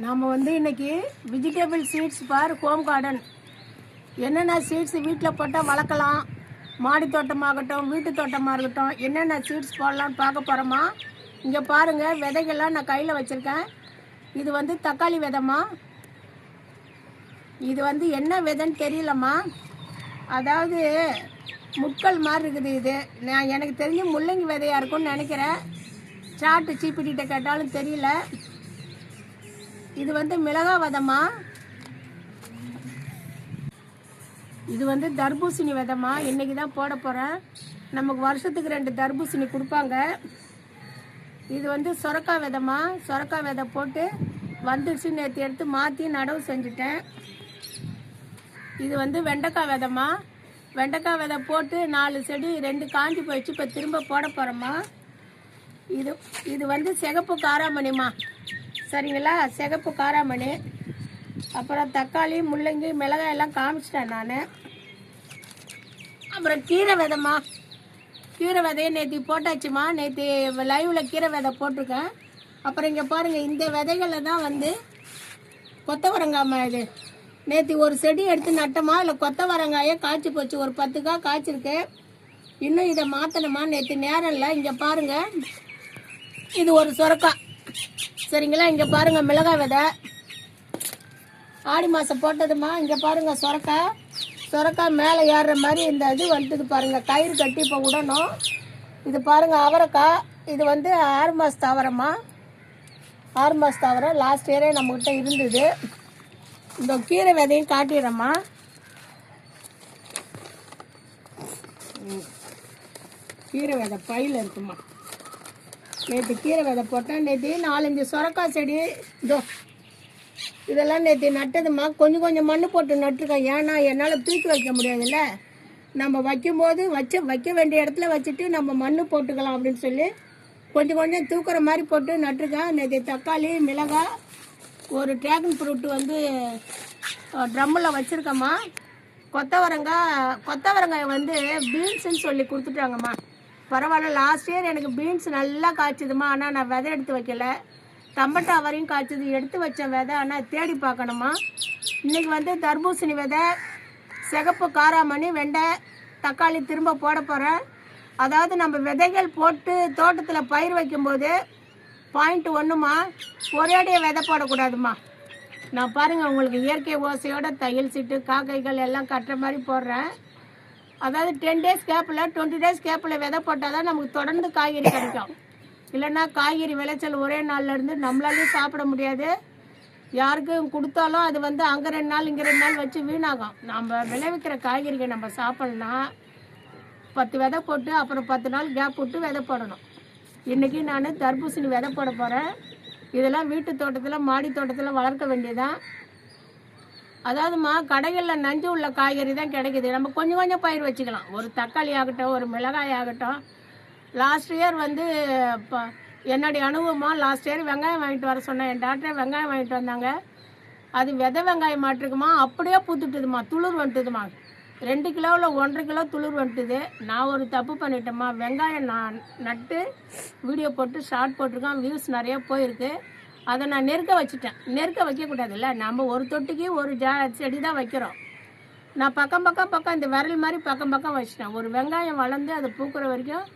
நாம் இன்னைக்கு vegetable seeds for home garden என்னென்ன சீட்ஸ் வீட்டில் போட்டால் வளர்க்கலாம், மாடி தோட்டமாகட்டும் வீட்டு தோட்டமாக இருக்கட்டும், என்னென்ன சீட்ஸ் போடலான்னு பார்க்க போகிறோமா. இங்கே பாருங்கள், விதைகள்லாம் நான் கையில் வச்சுருக்கேன். இது தக்காளி விதைமா. இது என்ன விதைன்னு தெரியலம்மா. அதாவது முட்கள் மாதிரி இருக்குது. இது நான் எனக்கு தெரிஞ்சு முள்ளங்கி விதையாக இருக்கும்னு நினைக்கிறேன். சாட்டு சீப்பிட்டிகிட்ட கேட்டாலும் தெரியல. இது மிளகாய் விதமா. இது தர்பூசணி விதமா. இன்னைக்கு தான் போட போகிறேன். நமக்கு வருஷத்துக்கு 2 தர்பூசணி கொடுப்பாங்க. இது சொரக்காய் விதமா. சொரக்காய் விதை போட்டு வந்துடுச்சு. நேற்று எடுத்து மாற்றி நடவு செஞ்சுட்டேன். இது வெண்டைக்காய் விதமா. வெண்டைக்காய் விதை போட்டு 4 செடி 2 காஞ்சி போயிடுச்சு. இப்போ திரும்ப போட போகிறோம்மா. இது சிகப்பு காராமணிமா. சரிங்களா, சிகப்பு காராமணி. அப்புறம் தக்காளி, முள்ளங்கி, மிளகாய் எல்லாம் காமிச்சிட்டேன் நான். அப்புறம் கீரை விதைமா. கீரை விதையை நேற்று போட்டாச்சுமா. நேற்று லைவில் கீரை விதை போட்டிருக்கேன். அப்புறம் இங்கே பாருங்கள், இந்த விதைகளை தான் கொத்தவரங்காய்மா. இது நேற்று ஒரு செடி எடுத்து நட்டோமா. இல்லை கொத்தவரங்காயை காய்ச்சி போச்சு. ஒரு 10 காய் காய்ச்சிருக்கு. இன்னும் இதை மாற்றணுமா. நேற்று நேரம் இல்லை. இங்கே பாருங்கள், இது ஒரு சொரக்காய். சரிங்களா, இங்கே பாருங்கள் மிளகாய் விதை. ஆடி மாதம் போட்டதுமா. இங்கே பாருங்கள் சொரக்காய். சொரக்காய் மேலே ஏறுற மாதிரி இந்த இது வந்துது பாருங்கள். கயிறு கட்டி இப்போ விடணும். இது பாருங்கள் அவரைக்காய். இது 6 மாத தாவரமா. 6 மாத தாவரம். லாஸ்ட் இயரே நம்மக்கிட்ட இருந்தது. இந்த கீரை விதையும் காட்டிடுறேம்மா. கீரை விதை பையில் இருக்குமா. நேற்று கீரை விதை போட்டேன். நேற்று 4-5 சொரக்காய் செடி இதெல்லாம் நேற்று நட்டதுமா. கொஞ்சம் கொஞ்சம் மண் போட்டு நட்டுருக்கேன். ஏன்னா என்னால் தூக்கி வைக்க முடியாதுல்ல. நம்ம வைக்கும்போது வைக்க வேண்டிய இடத்துல வச்சுட்டு நம்ம மண் போட்டுக்கலாம் அப்படின்னு சொல்லி கொஞ்சம் கொஞ்சம் தூக்குற மாதிரி போட்டு நட்டுருக்கேன். நேற்று தக்காளி, மிளகாய், ஒரு ட்ராகன் ஃப்ரூட்டு ட்ரம்மில் வச்சுருக்கேம்மா. கொத்தவரங்காய் பீன்ஸுன்னு சொல்லி கொடுத்துட்டாங்கம்மா. பரவாயில்ல, லாஸ்ட் இயர் எனக்கு பீன்ஸ் நல்லா காய்ச்சிதுமா. ஆனால் நான் விதை எடுத்து வைக்கல. டமட்டா வரையும் காய்ச்சது, எடுத்து வச்ச விதை. ஆனால் தேடி பார்க்கணுமா. இன்றைக்கி தர்பூசணி விதை, சிகப்பு காராமணி, வெண்டை, தக்காளி திரும்ப போட போகிறேன். அதாவது நம்ம விதைகள் போட்டு தோட்டத்தில் பயிர் வைக்கும்போது பாயிண்ட் 1மா, ஒரேடியாக விதை போடக்கூடாதுமா. நான் பாருங்கள், உங்களுக்கு இயற்கை ஓசையோட தையல் சீட்டு, காக்கைகள் எல்லாம் கட்டுற மாதிரி போடுறேன். அதாவது 10 டேஸ் கேப்பில் 20 டேஸ் கேப்பில் விதை போட்டால் தான் நமக்கு தொடர்ந்து காய்கறி கிடைக்கும். இல்லைன்னா காய்கறி விளைச்சல் ஒரே நாள்லேருந்து நம்மளாலேயும் சாப்பிட முடியாது. யாருக்கும் கொடுத்தாலும் அது அங்கே 2 நாள் இங்கே 2 நாள் வச்சு வீணாகும். நம்ம விளைவிக்கிற காய்கறிகள் நம்ம சாப்பிட்னா 10 விதை போட்டு அப்புறம் 10 நாள் கேப் விட்டு விதை போடணும். இன்றைக்கி நான் தர்பூசணி விதை போட போகிறேன். இதெல்லாம் வீட்டு தோட்டத்தில் மாடி தோட்டத்தில் வளர்க்க வேண்டியதான். அதாவதுமா, கடைகளில் நஞ்சு உள்ள காய்கறி தான் கிடைக்குது. நம்ம கொஞ்சம் கொஞ்சம் பயிர் வச்சுக்கலாம். ஒரு தக்காளி ஆகட்டும், ஒரு மிளகாய் ஆகட்டும். லாஸ்ட் இயர் என்னுடைய அனுபவமாக, லாஸ்ட் இயர் வெங்காயம் வாங்கிட்டு வர சொன்னேன். என் டாக்டர் வெங்காயம் வாங்கிட்டு வந்தாங்க. அது விதை வெங்காயம் மாட்டிருக்குமா. அப்படியே பூத்துட்டுதுமா, துளிர் வந்துட்டுதுமா. 2 கிலோவில் 1.5 கிலோ துளிர் வந்துட்டுது. நான் ஒரு தப்பு பண்ணிட்டேம்மா. வெங்காயம் நான் நட்டு வீடியோ போட்டு ஷார்ட் போட்டிருக்கேன். வியூஸ் நிறையா போயிருக்கு. அதை நான் நெருக்க வச்சுட்டேன். நெருக்க வைக்கக்கூடாதுல்ல. நம்ம ஒரு தொட்டிக்கு ஒரு செடி தான் வைக்கிறோம். நான் பக்கம் இந்த விரல் மாதிரி பக்கம் வச்சுட்டேன். ஒரு வெங்காயம் வளர்ந்து அது பூக்கிற வரைக்கும்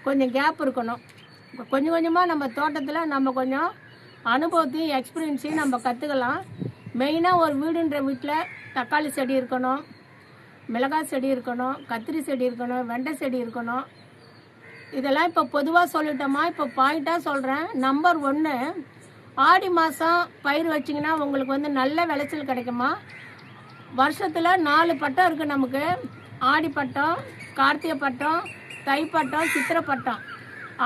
கொஞ்சம் கேப் இருக்கணும். கொஞ்சம் கொஞ்சமாக நம்ம தோட்டத்தில் நம்ம கொஞ்சம் அனுபவத்தையும் எக்ஸ்பீரியன்ஸையும் நம்ம கற்றுக்கலாம். மெயினாக ஒரு வீடுன்ற வீட்டில் தக்காளி செடி இருக்கணும், மிளகாய் செடி இருக்கணும், கத்திரி செடி இருக்கணும், வெண்டை செடி இருக்கணும். இதெல்லாம் இப்போ பொதுவாக சொல்லிட்டோமா. இப்போ பாயிண்ட்டாக சொல்கிறேன். நம்பர் 1, ஆடி மாதம் பயிர் வச்சிங்கன்னா உங்களுக்கு நல்ல விளைச்சல் கிடைக்குமா. வருஷத்தில் 4 பட்டம் இருக்குது நமக்கு. ஆடி பட்டம், கார்த்திகை பட்டம், தை பட்டம், சித்திரை பட்டம்.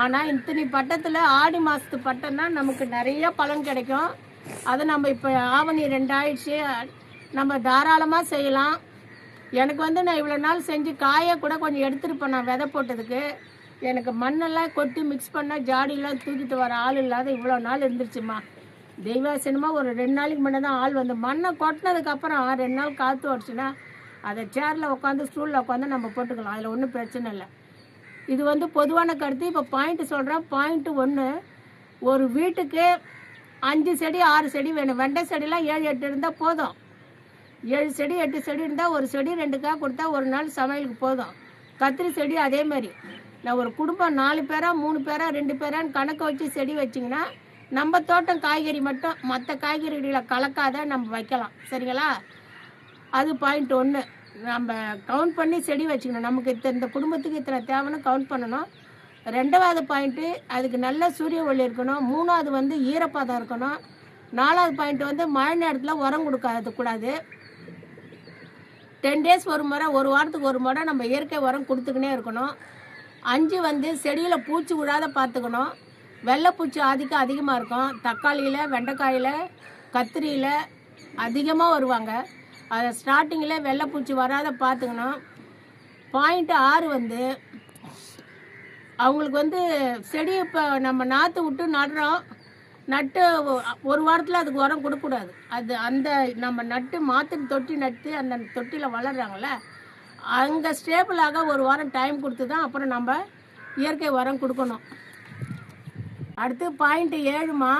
ஆனால் இத்தனை பட்டத்தில் ஆடி மாதத்து பட்டம் தான் நமக்கு நிறைய பலன் கிடைக்கும். அதை நம்ம இப்போ ஆவணி 2 ஆயிடுச்சு. நம்ம தாராளமாக செய்யலாம். எனக்கு நான் இவ்வளோ நாள் செஞ்சு காயை கூட கொஞ்சம் எடுத்துருப்பேன். நான் விதை போட்டதுக்கு எனக்கு மண்ணெல்லாம் கொட்டி மிக்ஸ் பண்ணால் ஜாடியெல்லாம் தூக்கிட்டு வர ஆள் இல்லாத இவ்வளோ நாள் இருந்துருச்சுமா. தெய்வாசனமாக ஒரு 2 நாளைக்கு முன்னே தான் ஆள் மண்ணை கொட்டினதுக்கப்புறம் 2 நாள் காற்று ஓடிச்சுன்னா அதை சேரில் உட்காந்து ஸ்டூலில் உட்காந்து நம்ம போட்டுக்கலாம். அதில் ஒன்றும் பிரச்சனை இல்லை. இது பொதுவான கருத்து. இப்போ பாயிண்ட் சொல்கிறேன். பாயிண்ட் 1, ஒரு வீட்டுக்கு 5 செடி 6 செடி வேணும். வெண்டை செடிலாம் 7 8 இருந்தால் போதும். 7 செடி 8 செடி இருந்தால் ஒரு செடி 2 காய் கொடுத்தா ஒரு நாள் சமையலுக்கு போதும். கத்திரி செடி அதே மாதிரி. நான் ஒரு குடும்பம் 4 பேரா 3 பேரா 2 பேரான்னு கணக்கு வச்சு செடி வச்சிங்கன்னா நம்ம தோட்டம் காய்கறி மட்டும் மற்ற காய்கறிகளை கலக்காத நம்ம வைக்கலாம். சரிங்களா? அது பாயிண்ட் 1. நம்ம கவுண்ட் பண்ணி செடி வச்சுக்கணும். நமக்கு இந்த குடும்பத்துக்கு இத்தனை தேவைன்னு கவுண்ட் பண்ணணும். 2வது பாயிண்ட்டு, அதுக்கு நல்ல சூரிய ஒளி இருக்கணும். 3வது வந்து ஈரப்பதம் இருக்கணும். 4வது பாயிண்ட் வந்து மழை நேரத்தில் உரம் கூடாது. 10 டேஸ் ஒரு முறை, ஒரு வாரத்துக்கு ஒரு முறை நம்ம இயற்கை உரம் கொடுத்துக்கினே இருக்கணும். 5 வந்து செடியில் பூச்சி விடாத பார்த்துக்கணும். வெள்ளைப்பூச்சி ஆதிக்கம் அதிகமாக இருக்கும். தக்காளியில், வெண்டைக்காயில், கத்திரியில் அதிகமாக வருவாங்க. அதை ஸ்டார்டிங்கில் வெள்ளைப்பூச்சி வராத பார்த்துக்கணும். பாயிண்ட் 6 வந்து அவங்களுக்கு வந்து செடி இப்போ நம்ம நாற்று விட்டு நட்டு ஒரு வாரத்தில் அதுக்கு உரம் கொடுக்கக்கூடாது. அது அந்த நம்ம தொட்டி நட்டு அந்த தொட்டியில் வளர்கிறாங்கள அங்கே ஸ்டேபிளாக ஒரு வாரம் டைம் கொடுத்து தான் அப்புறம் நம்ம இயற்கை உரம் கொடுக்கணும். அடுத்து பாயிண்ட் 7மா,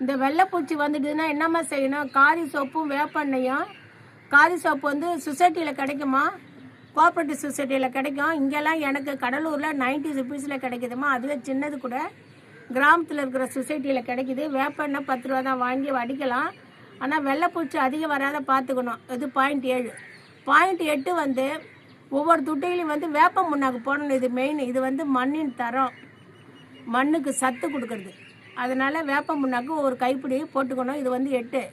இந்த வெள்ளைப்பூச்சி வந்துடுதுன்னா என்னம்மா செய்யணும்? காதி சோப்பும் வேப்பெண்ணையும். காதி சோப்பு வந்து சொசைட்டியில் கிடைக்குமா? கோஆப்ரேட்டிவ் சொசைட்டியில் கிடைக்கும். இங்கெல்லாம் எனக்கு கடலூரில் 90 ருபீஸில் கிடைக்குதுமா. அதுவே சின்னது கூட கிராமத்தில் இருக்கிற சொசைட்டியில் கிடைக்குது. வேப்பெண்ணெய் 10 ரூபா தான், வாங்கி வடிக்கலாம். ஆனால் வெள்ளைப்பூச்சி அதிகம் வராத பார்த்துக்கணும். இது பாயிண்ட் 7. பாயிண்ட் 8 வந்து ஒவ்வொரு துட்டையிலையும் வந்து வேப்ப முன்னாக்கு போடணும். இது மெயின். இது வந்து மண்ணின் தரம், மண்ணுக்கு சத்து கொடுக்கறது. அதனால் வேப்ப முன்னாக்கு ஒவ்வொரு கைப்பிடி போட்டுக்கணும். இது வந்து 8.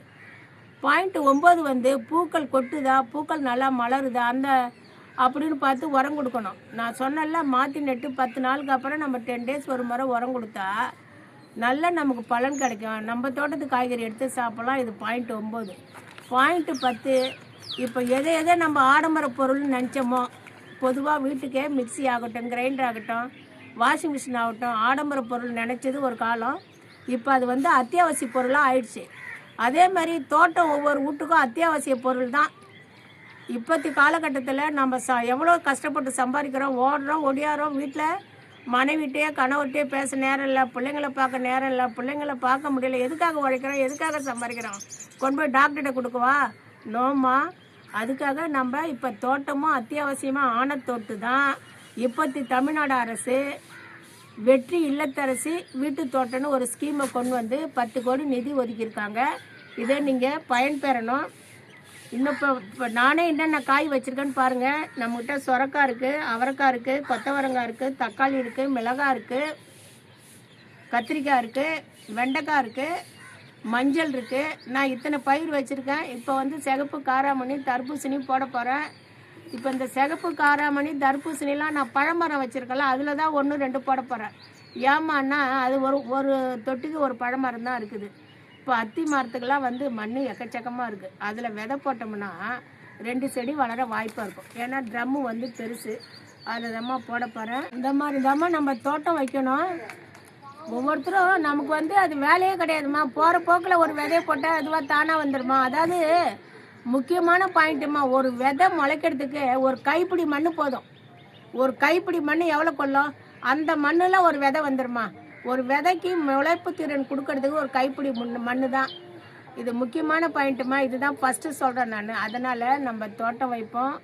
பாயிண்ட் 9 வந்து பூக்கள் கொட்டுதா, பூக்கள் நல்லா மலருதா அப்படின்னு பார்த்து உரம் கொடுக்கணும். நான் சொன்னல மாற்றி நட்டு 10 நாளுக்கு அப்புறம் நம்ம 10 டேஸ் ஒரு முறை உரம் கொடுத்தா நல்ல நமக்கு பலன் கிடைக்கும். நம்ம தோட்டத்து காய்கறி எடுத்து சாப்பிடலாம். இது பாயிண்ட் 9. பாயிண்ட் 10, இப்போ எதை நம்ம ஆடம்பர பொருள்னு நினச்சோமோ, பொதுவாக வீட்டுக்கே மிக்சி ஆகட்டும், கிரைண்டர் ஆகட்டும், வாஷிங் மிஷின் ஆகட்டும், ஆடம்பர பொருள் நினச்சது ஒரு காலம். இப்போ அது வந்து அத்தியாவசிய பொருளாக ஆயிடுச்சு. அதே மாதிரி தோட்டம் ஒவ்வொரு வீட்டுக்கும் அத்தியாவசிய பொருள் தான். இப்போத்தி காலகட்டத்தில் நம்ம எவ்வளோ கஷ்டப்பட்டு சம்பாதிக்கிறோம், ஓடுறோம் ஒடியாரோம். வீட்டில் மனைவிட்டே கணவர்கிட்டே பேச நேரம் இல்லை, பிள்ளைங்களை பார்க்க நேரம் இல்லை, பிள்ளைங்களை பார்க்க முடியல. எதுக்காக உழைக்கிறோம், எதுக்காக சம்பாதிக்கிறோம்? கொண்டு போய் டாக்டர்கிட்ட கொடுக்குவா? நோமா. அதுக்காக நம்ம இப்போ தோட்டமும் அத்தியாவசியமாக ஆன தோட்டு தான். இப்போத்தி தமிழ்நாடு அரசு வெற்றி இல்லத்தரசி வீட்டு தோட்டம்னு ஒரு ஸ்கீமை கொண்டு வந்து 10 கோடி நிதி ஒதுக்கியிருக்காங்க. இதை நீங்கள் பயன்பெறணும். இன்னும் இப்போ நானே என்னென்ன காய் வச்சுருக்கேன்னு பாருங்கள். நம்மகிட்ட சொரக்காய் இருக்குது, அவரைக்காய் இருக்குது, கொத்தவரங்காய் இருக்குது, தக்காளி இருக்குது, மிளகாய் இருக்குது, கத்திரிக்காய் இருக்குது, வெண்டைக்காய் இருக்குது, மஞ்சள் இருக்குது. நான் இத்தனை பயிர் வச்சுருக்கேன். இப்போ வந்து சிகப்பு காராமணி, தர்பூசணி போட போகிறேன். இப்போ இந்த சிகப்பு காராமணி, தர்பூசணிலாம் நான் பழமரம் வச்சுருக்கல, அதில் தான் 1 2 போட போகிறேன். ஏமான்னா அது ஒரு தொட்டிக்கு ஒரு பழமரம் தான் இருக்குது. இப்போ அத்தி மரத்துக்கெல்லாம் வந்து மண் எக்கச்சக்கமாக இருக்குது. அதில் விதை போட்டோம்னா 2 செடி வளர வாய்ப்பாக இருக்கும். ஏன்னா ட்ரம்மு வந்து பெருசு, அதில் தாம்மா போட போகிறேன். இந்த மாதிரி தாம்மா நம்ம தோட்டம் வைக்கணும். ஒவ்வொருத்தரும் நமக்கு வந்து அது வேலையே கிடையாதுமா. போகிற போக்கில் ஒரு விதையை போட்டால் அதுவாக தானாக வந்துடுமா. அதாவது முக்கியமான பாயிண்ட்டுமா, ஒரு விதை முளைக்கிறதுக்கு ஒரு கைப்பிடி மண் போதும். ஒரு கைப்பிடி மண் எவ்வளோ கொள்ளும்? அந்த மண்ணில் ஒரு விதை வந்துடுமா. ஒரு விதைக்கு முளைப்பு திறன் கொடுக்கறதுக்கு ஒரு கைப்பிடி மண் தான். இது முக்கியமான பாயிண்ட்டுமா. இதுதான் ஃபஸ்ட்டு சொல்கிறேன் நான். அதனால் நம்ம தோட்டம் வைப்போம்,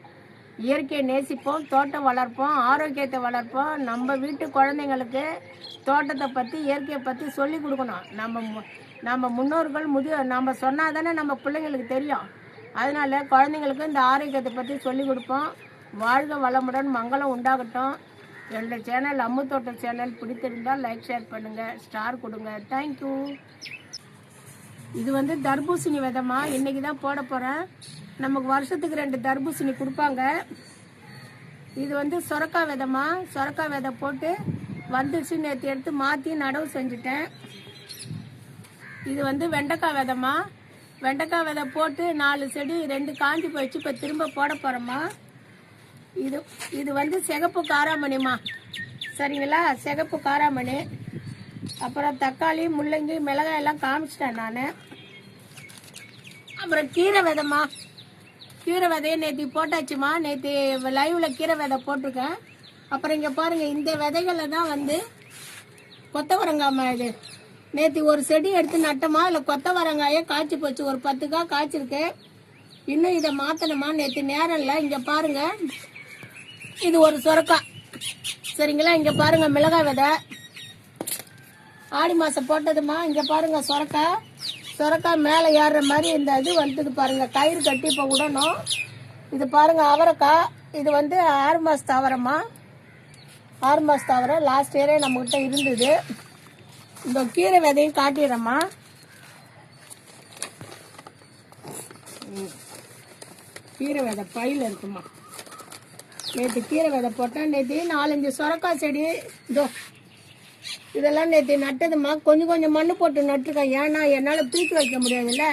இயற்கையை நேசிப்போம், தோட்டம் வளர்ப்போம், ஆரோக்கியத்தை வளர்ப்போம். நம்ம வீட்டு குழந்தைங்களுக்கு தோட்டத்தை பற்றி, இயற்கையை பற்றி சொல்லி கொடுக்கணும். நம்ம முன்னோர்கள் நம்ம சொன்னால் தானே நம்ம பிள்ளைங்களுக்கு தெரியும். அதனால் குழந்தைங்களுக்கு இந்த ஆரோக்கியத்தை பற்றி சொல்லி கொடுப்போம். வாழ்க வளமுடன், மங்களம் உண்டாகட்டும். என்னோடய சேனல் அம்மு தோட்டம் சேனல் பிடித்திருந்தால் லைக் ஷேர் பண்ணுங்கள், ஸ்டார் கொடுங்க. தேங்க்யூ. இது வந்து தர்பூசணி விதமா, இன்றைக்கி தான் போட போகிறேன். நமக்கு வருஷத்துக்கு 2 தர்பூசணி கொடுப்பாங்க. இது வந்து சொரக்காய் விதமா, சொரக்காய் விதை போட்டு வந்துடுச்சு. நேற்று எடுத்து மாற்றி நடவு செஞ்சுட்டேன். இது வந்து வெண்டைக்காய் விதமா, வெண்டைக்காய் விதை போட்டு 4 செடி 2 காஞ்சி போயிடுச்சு. இப்போ திரும்ப போட போகிறோம்மா. இது வந்து சிகப்பு காராமணிமா, சரிங்களா? சிகப்பு காராமணி. அப்புறம் தக்காளி, முள்ளங்கி, மிளகாய் எல்லாம் காமிச்சிட்டேன் நான். அப்புறம் கீரை விதைமா, கீரை விதையை நேற்று போட்டாச்சுமா. நேற்று லைவில் கீரை விதை போட்டிருக்கேன். அப்புறம் இங்கே பாருங்கள், இந்த விதைகளை தான் வந்து கொத்தவரங்காய்மா. நேற்று ஒரு செடி எடுத்து நட்டோமா, இல்லை கொத்தவரங்காயே காய்ச்சி போச்சு. ஒரு 10 காய் காய்ச்சிருக்கு. இன்னும் இதை மாற்றணுமா. நேற்று நேரம் இல்லை. இங்கே பாருங்க, இது ஒரு சொரக்காய். சரிங்களா, இங்கே பாருங்க மிளகாய் விதை ஆடி மாதம் போட்டதுமா. இங்கே பாருங்க சொரக்காய் மேலே ஏறுற மாதிரி இந்த இது வந்துது பாருங்க. கயிறு கட்டி இப்போ விடணும். இது பாருங்க அவரைக்காய். இது வந்து 6 மாதத்து அவரம்மா. 6 மாதத்து அவரை லாஸ்ட் இயரே நம்மகிட்ட இருந்தது. இந்த கீரை விதையும் காட்டிடுறேம்மா. கீரை விதை பையில் இருக்குமா. நேற்று கீரை விதை போட்டேன். நேற்று 4-5 சொரக்காய் செடி இதெல்லாம் நேற்று நட்டதுமா. கொஞ்சம் கொஞ்சம் மண் போட்டு நட்டுருக்கேன். ஏன்னா என்னால் தூக்கி வைக்க முடியாதுல்ல.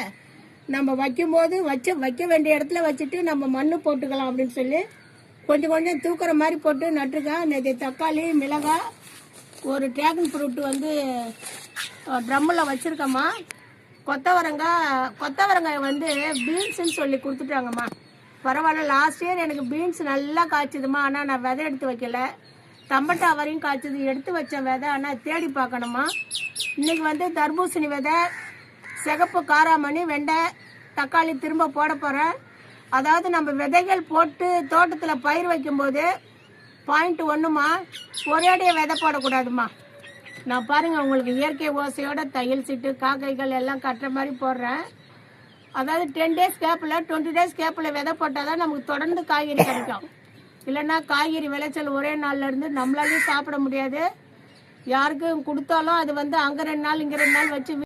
நம்ம வைக்கும்போது வைக்க வேண்டிய இடத்துல வச்சுட்டு நம்ம மண் போட்டுக்கலாம் அப்படின்னு சொல்லி கொஞ்சம் கொஞ்சம் தூக்குற மாதிரி போட்டு நட்டுருக்கேன். நேற்று தக்காளி, மிளகாய், ஒரு டிராகன் ஃப்ரூட் வந்து ட்ரம்மில் வச்சுருக்கேம்மா. கொத்தவரங்காய் வந்து பீன்ஸுன்னு சொல்லி கொடுத்துட்டாங்கம்மா. பரவாயில்ல, லாஸ்ட் இயர் எனக்கு பீன்ஸ் நல்லா காய்ச்சதுமா. ஆனால் நான் விதை எடுத்து வைக்கல. டம்பட்டா வரையும் காய்ச்சது, எடுத்து வச்ச விதை. ஆனால் தேடி பார்க்கணுமா. இன்றைக்கி வந்து தர்பூசணி விதை, சிகப்பு காராமணி, வெண்டை, தக்காளி திரும்ப போட போகிறேன். அதாவது நம்ம விதைகள் போட்டு தோட்டத்தில் பயிர் வைக்கும்போது பாயிண்ட் 1மா, ஒரேடியே விதை போடக்கூடாதுமா. நான் பாருங்கள் உங்களுக்கு இயற்கை ஓசையோட தையல் சீட்டு, காக்கைகள் எல்லாம் கட்டுற மாதிரி போடுறேன். அதாவது 10 டேஸ் கேப்பில் 20 டேஸ் கேப்பில் விதை போட்டால் தான் நமக்கு தொடர்ந்து காய்கறி கிடைக்கும். இல்லைன்னா காய்கறி விளைச்சல் ஒரே நாளில் இருந்து நம்மளாலையும் சாப்பிட முடியாது. யாருக்கும் கொடுத்தாலும் அது வந்து அங்கே 2 நாள் இங்கே 2 நாள் வச்சு